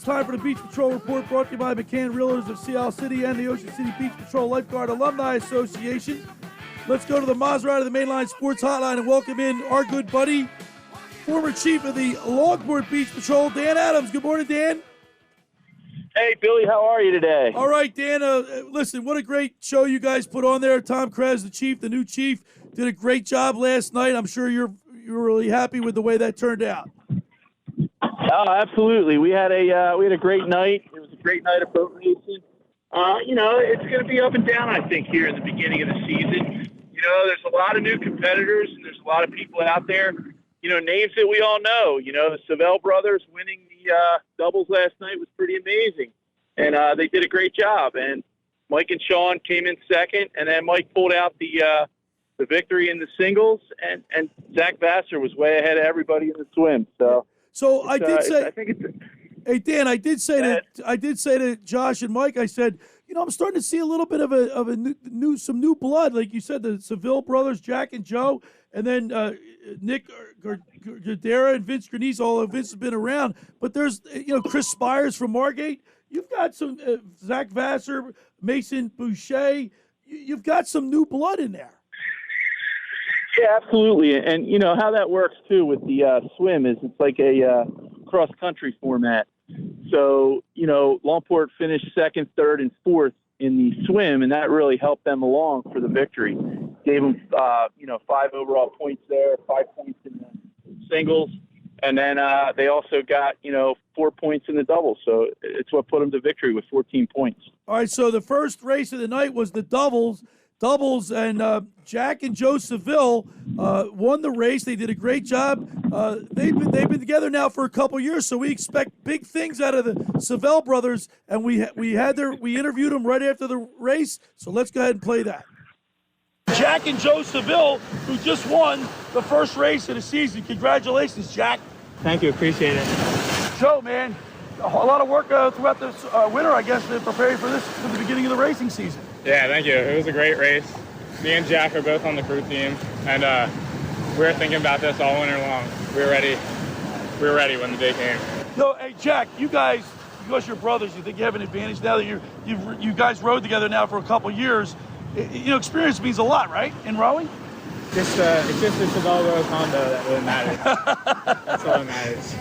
time for the Beach Patrol Report, brought to you by McCann Realtors of Sea Isle City and the Ocean City Beach Patrol Lifeguard Alumni Association. Let's go to the Maserati of the Mainline Sports Hotline and welcome in our good buddy, former chief of the Longport Beach Patrol, Dan Adams. Good morning, Dan. Hey, Billy, how are you today? All right, Dan. Listen, what a great show you guys put on there. Tom Krez, the chief, the new chief, did a great job last night. I'm sure you're really happy with the way that turned out. Oh, absolutely. We had a great night. It was a great night of boat racing. It's going to be up and down, I think, here in the beginning of the season. There's a lot of new competitors, and there's a lot of people out there, names that we all know. The Savell brothers winning the doubles last night was pretty amazing, and they did a great job. And Mike and Sean came in second, and then Mike pulled out the victory in the singles, and Zach Vassar was way ahead of everybody in the swim. So I did say, hey Dan, I did say to Josh and Mike, I said, I'm starting to see a little bit of some new blood, like you said, the Seville brothers, Jack and Joe, and then Nick Gardera and Vince Granese. Although Vince has been around, but there's Chris Spires from Margate. You've got some Zach Vassar, Mason Boucher. You've got some new blood in there. Yeah, absolutely. And how that works too with the swim is it's like a cross-country format. So, Longport finished second, third, and fourth in the swim, and that really helped them along for the victory. Gave them, 5 overall points there, 5 points in the singles, and then they also got, 4 points in the doubles. So it's what put them to victory with 14 points. All right, so the first race of the night was the doubles, and Jack and Joe Seville won the race. They did a great job. They've been together now for a couple years, so we expect big things out of the Seville brothers. And we interviewed them right after the race. So let's go ahead and play that. Jack and Joe Seville, who just won the first race of the season. Congratulations, Jack. Thank you, appreciate it. Joe, man, a lot of work throughout this winter, I guess, to prepare for the beginning of the racing season. Yeah, thank you. It was a great race. Me and Jack are both on the crew team, and we were thinking about this all winter long. We were ready. We were ready when the day came. Hey, Jack, you guys, because you're brothers, you think you have an advantage now that you guys rode together now for a couple years. Experience means a lot, right, in rowing? It's just the Seville Rose Hondo that really matters. That's all that matters.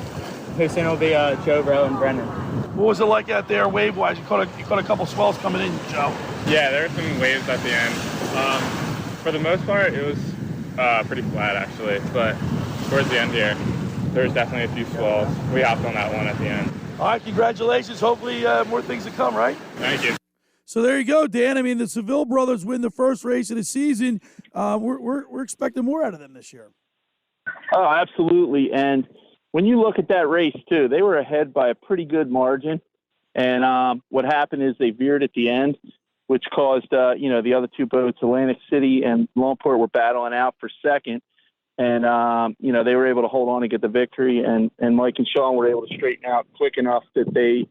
Hussein will be Joe, Bro, and Brendan. What was it like out there wave-wise? You caught a couple swells coming in, Joe. Yeah, there were some waves at the end. For the most part, it was pretty flat, actually. But towards the end here, there was definitely a few swells. We hopped on that one at the end. All right, congratulations. Hopefully more things to come, right? Thank you. So there you go, Dan. I mean, the Seville brothers win the first race of the season. We're expecting more out of them this year. Oh, absolutely. And when you look at that race, too, they were ahead by a pretty good margin. And what happened is they veered at the end, which caused, the other two boats, Atlantic City and Longport, were battling out for second. And, they were able to hold on and get the victory. And Mike and Sean were able to straighten out quick enough that they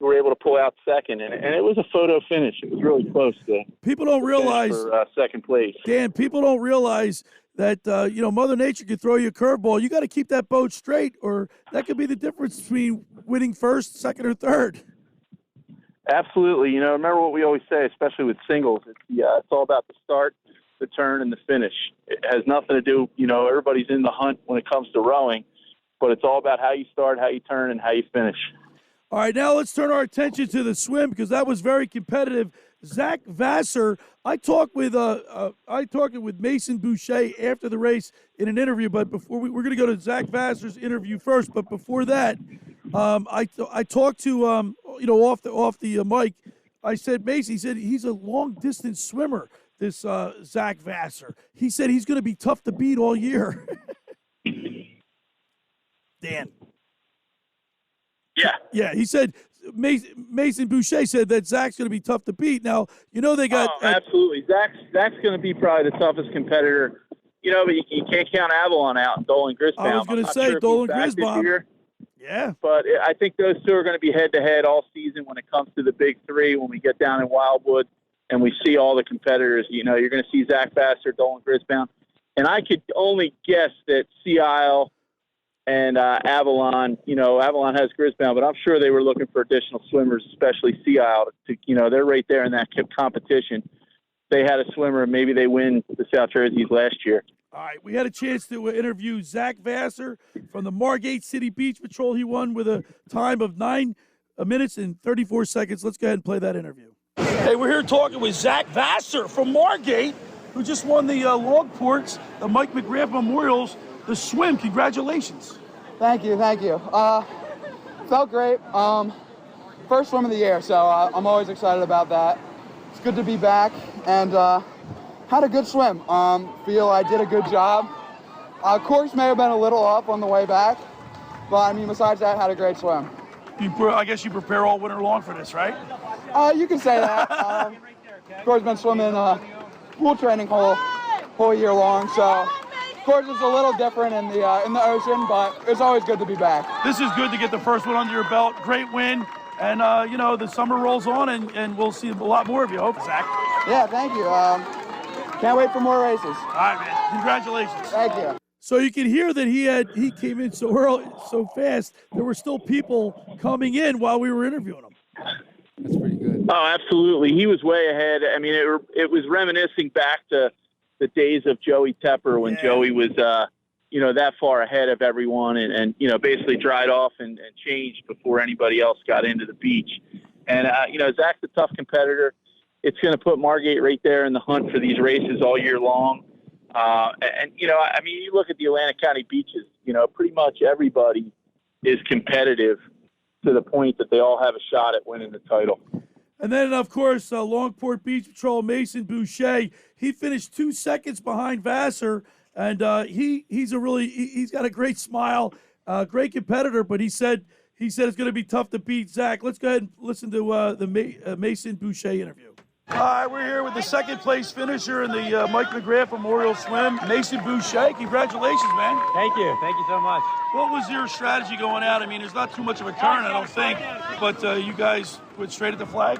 were able to pull out second. And it was a photo finish. It was really close to people don't realize for second place. Dan, people don't realize that, Mother Nature could throw you a curveball. You got to keep that boat straight, or that could be the difference between winning first, second, or third. Absolutely. Remember what we always say, especially with singles. It's all about the start, the turn, and the finish. It has nothing to do, everybody's in the hunt when it comes to rowing, but it's all about how you start, how you turn, and how you finish. All right, now let's turn our attention to the swim because that was very competitive. Zach Vassar, I talked with Mason Boucher after the race in an interview, but before we're going to go to Zach Vassar's interview first. But before that, I talked to off the mic. I said, Mason, he said he's a long distance swimmer. This Zach Vassar. He said he's going to be tough to beat all year. Dan. Yeah. He said Mason Boucher said that Zach's going to be tough to beat. Now they got absolutely. Zach's going to be probably the toughest competitor. But you can't count Avalon out and Dolan Grisbaum. I was going to say Dolan Grisbaum. Yeah. But I think those two are going to be head to head all season when it comes to the big three. When we get down in Wildwood and we see all the competitors, you're going to see Zach Vassar, Dolan Grisbaum, and I could only guess that Sea Isle and Avalon. Avalon has Grisbound, but I'm sure they were looking for additional swimmers, especially Sea Isle. They're right there in that competition. They had a swimmer, and maybe they win the South Jerseys last year. All right, we had a chance to interview Zach Vassar from the Margate City Beach Patrol. He won with a time of 9 minutes and 34 seconds. Let's go ahead and play that interview. Hey, we're here talking with Zach Vassar from Margate, who just won the Longports, the Mike McGrath Memorials, the swim. Congratulations. Thank you. Felt great. First swim of the year, so I'm always excited about that. It's good to be back, and had a good swim. Feel I did a good job. Course may have been a little up on the way back, but I mean, besides that, had a great swim. I guess you prepare all winter long for this, right? You can say that. Of course, been swimming pool training whole year long, so of course it's a little different in the ocean, but it's always good to be back. This is good to get the first one under your belt. Great win. And, the summer rolls on, and we'll see a lot more of you, I hope, Zach. Yeah, thank you. Can't wait for more races. All right, man. Congratulations. Thank you. So you can hear that he came in so early, so fast. There were still people coming in while we were interviewing him. That's pretty good. Oh, absolutely. He was way ahead. I mean, it was reminiscing back to the days of Joey Tepper when Joey was, that far ahead of everyone and basically dried off and changed before anybody else got into the beach. And, Zach's a tough competitor. It's going to put Margate right there in the hunt for these races all year long. You look at the Atlantic County beaches, pretty much everybody is competitive to the point that they all have a shot at winning the title. And then, of course, Longport Beach Patrol, Mason Boucher, he finished 2 seconds behind Vassar, and he's got a great smile, great competitor, but he said it's going to be tough to beat Zach. Let's go ahead and listen to the Mason Boucher interview. All right, we're here with the second-place finisher in the Mike McGrath Memorial Swim, Mason Boucher. Congratulations, man. Thank you so much. What was your strategy going out? I mean, there's not too much of a turn, I don't think, but you guys went straight at the flag?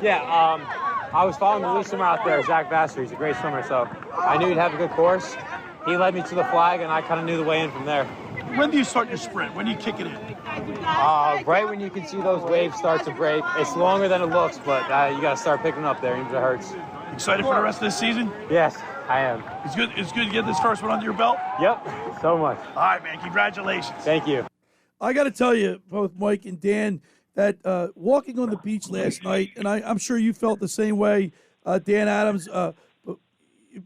Yeah, I was following the lead swimmer out there, Zach Vassar. He's a great swimmer, so I knew he'd have a good course. He led me to the flag, and I kind of knew the way in from there. When do you start your sprint? When do you kick it in? Right when you can see those waves start to break. It's longer than it looks, but you got to start picking up there, even if it hurts. Excited for the rest of this season? Yes, I am. It's good to get this first one under your belt? Yep, so much. All right, man, congratulations. Thank you. I got to tell you, both Mike and Dan, that walking on the beach last night, and I'm sure you felt the same way, Dan Adams,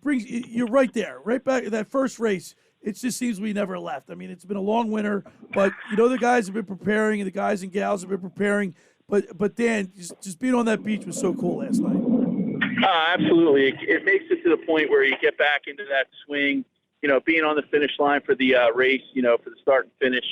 you're right there, right back at that first race. It just seems we never left. I mean, it's been a long winter, but the guys have been preparing, and the guys and gals have been preparing. But Dan, just being on that beach was so cool last night. Absolutely. It makes it to the point where you get back into that swing, being on the finish line for the race, for the start and finish.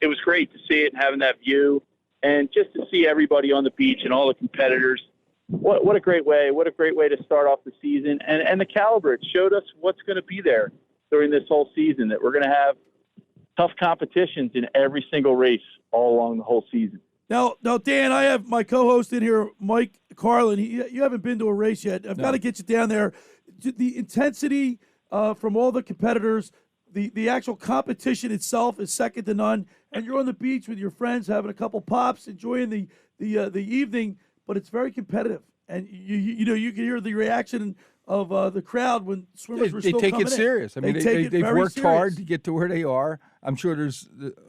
It was great to see it and having that view, and just to see everybody on the beach and all the competitors. What a great way. What a great way to start off the season. And the caliber, it showed us what's going to be there during this whole season, that we're going to have tough competitions in every single race all along the whole season. Now, Dan, I have my co-host in here, Mike Carlin. You haven't been to a race yet. I've got to get you down there. The intensity from all the competitors, the actual competition itself is second to none. And you're on the beach with your friends, having a couple pops, enjoying the evening, but it's very competitive. And you can hear the reaction of the crowd when swimmers were still coming in. They take it serious. I mean, they've worked hard to get to where they are. I'm sure there's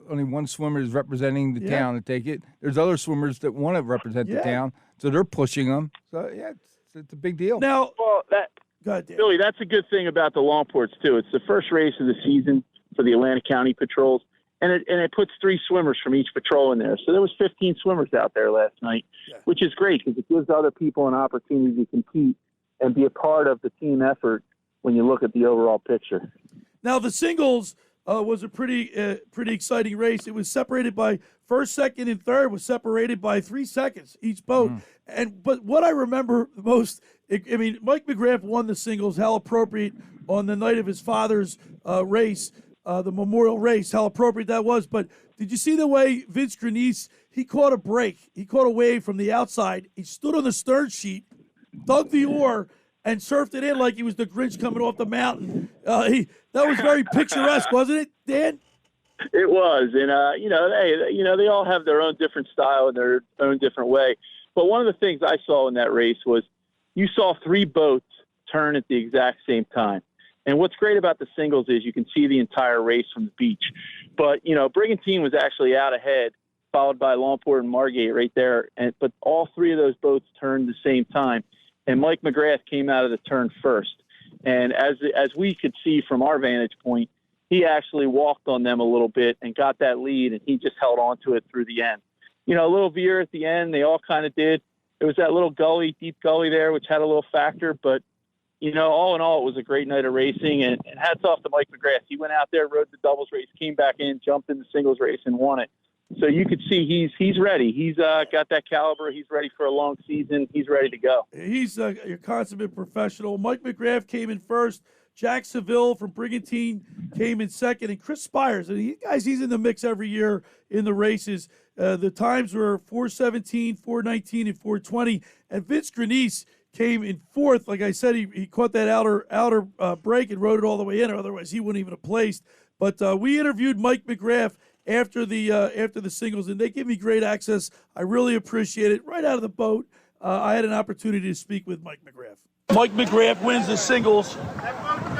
only one swimmer is representing the town to take it. There's other swimmers that want to represent the town, so they're pushing them. So, yeah, it's a big deal. Now, Billy, that's a good thing about the Longports, too. It's the first race of the season for the Atlantic County patrols, and it puts 3 swimmers from each patrol in there. So there was 15 swimmers out there last night, which is great because it gives other people an opportunity to compete and be a part of the team effort when you look at the overall picture. Now, the singles was a pretty exciting race. It was separated by first, second, and third was separated by 3 seconds each boat. But what I remember the most, Mike McGrath won the singles. How appropriate on the night of his father's race, the memorial race. How appropriate that was. But did you see the way Vince Grenice, he caught a break? He caught a wave from the outside. He stood on the stern sheet, dug the oar, and surfed it in like he was the Grinch coming off the mountain. That was very picturesque, wasn't it, Dan? It was, and they all have their own different style and their own different way. But one of the things I saw in that race was you saw 3 boats turn at the exact same time. And what's great about the singles is you can see the entire race from the beach. But Brigantine was actually out ahead, followed by Longport and Margate right there. But all 3 of those boats turned the same time, and Mike McGrath came out of the turn first. And as we could see from our vantage point, he actually walked on them a little bit and got that lead, and he just held on to it through the end. A little veer at the end, they all kind of did. It was that little gully, deep gully there, which had a little factor. But, all in all, it was a great night of racing. And hats off to Mike McGrath. He went out there, rode the doubles race, came back in, jumped in the singles race, and won it. So you could see he's ready. He's got that caliber. He's ready for a long season. He's ready to go. He's a consummate professional. Mike McGrath came in first. Jack Seville from Brigantine came in second, and Chris Spires. And he's in the mix every year in the races. The times were 4:17, 4:19, and 4:20. And Vince Grenice came in fourth. Like I said, he caught that outer break and rode it all the way in. Otherwise, he wouldn't even have placed. But we interviewed Mike McGrath after the singles, and they gave me great access. I really appreciate it. Right out of the boat, I had an opportunity to speak with Mike McGrath. Mike McGrath wins the singles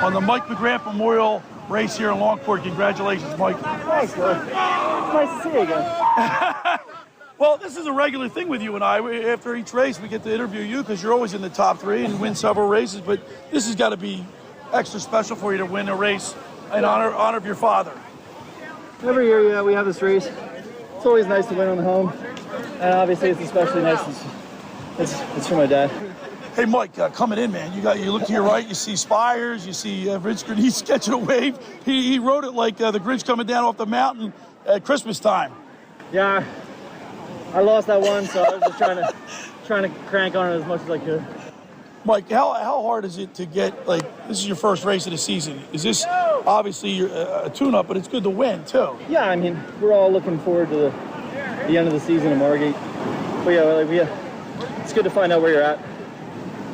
on the Mike McGrath Memorial Race here in Longport. Congratulations, Mike. Thanks, man. Nice to see you again. Well, this is a regular thing with you and I. After each race, we get to interview you because you're always in the top 3 and win several races. But this has got to be extra special for you to win a race in honor of your father. Every year, we have this race. It's always nice to win on the home, and obviously it's especially nice. It's for my dad. Hey, Mike, coming in, man, you look to your right, you see Spires, you see Vince Grenice catching a wave. He rode it like the Grinch coming down off the mountain at Christmas time. Yeah, I lost that one, so I was just trying to crank on it as much as I could. Mike, how hard is it to get, this is your first race of the season. Is this obviously a tune-up, but it's good to win, too? Yeah, I mean, we're all looking forward to the end of the season in Margate. But yeah, it's good to find out where you're at.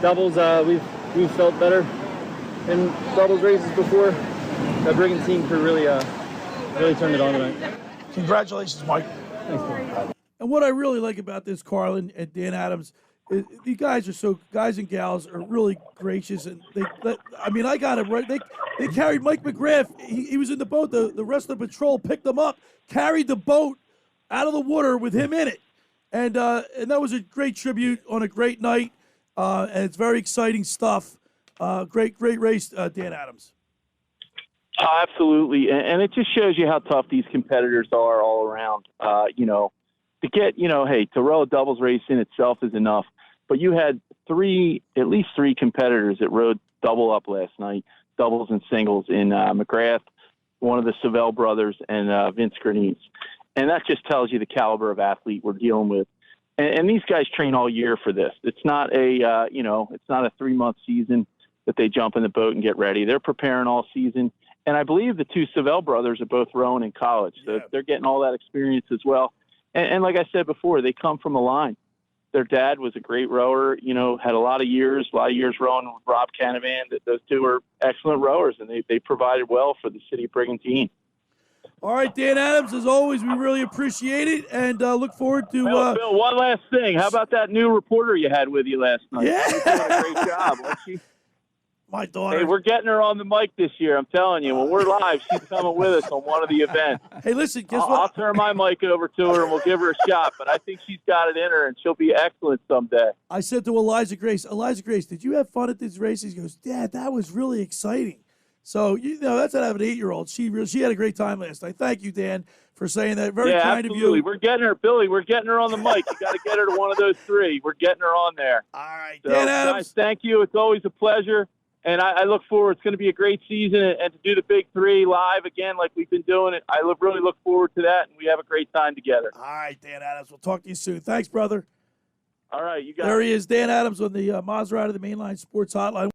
Doubles, we've felt better in doubles races before. That Brigantine crew really turned it on tonight. Congratulations, Mike. Thanks, man. And what I really like about this, Carlin and Dan Adams, is these guys and gals are really gracious, and I got it right. They carried Mike McGrath. He was in the boat. The rest of the patrol picked him up, carried the boat out of the water with him in it, and that was a great tribute on a great night. And it's very exciting stuff. Great race, Dan Adams. Absolutely, and it just shows you how tough these competitors are all around. To get, to row a doubles race in itself is enough. But you had at least three competitors that rode double up last night, doubles and singles in McGrath, one of the Seville brothers, and Vince Grenice. And that just tells you the caliber of athlete we're dealing with. And these guys train all year for this. It's not a, it's not a 3-month season that they jump in the boat and get ready. They're preparing all season. And I believe the two Seville brothers are both rowing in college. So they're getting all that experience as well. And like I said before, they come from a line. Their dad was a great rower, had a lot of years rowing with Rob Canavan. Those two are excellent rowers, and they provided well for the city of Brigantine. All right, Dan Adams, as always, we really appreciate it, and look forward to... Bill, one last thing. How about that new reporter you had with you last night? Yeah. She's doing a great job, wasn't she? My daughter. Hey, we're getting her on the mic this year. I'm telling you, when we're live, she's coming with us on one of the events. Hey, listen, guess what? I'll turn my mic over to her, and we'll give her a shot. But I think she's got it in her, and she'll be excellent someday. I said to Eliza Grace, did you have fun at these races? She goes, Dad, that was really exciting. So, that's out of an 8-year-old. She had a great time last night. Thank you, Dan, for saying that. Very kind absolutely. of you. We're getting her, Billy. We're getting her on the mic. You got to get her to one of those three. We're getting her on there. All right, so, Dan Adams. Guys, thank you. It's always a pleasure. And I look forward. It's going to be a great season, and to do the Big Three live again like we've been doing it, I really look forward to that, and we have a great time together. All right, Dan Adams. We'll talk to you soon. Thanks, brother. All right, you got it. There he is, Dan Adams on the Maserati, the Mainline Sports Hotline.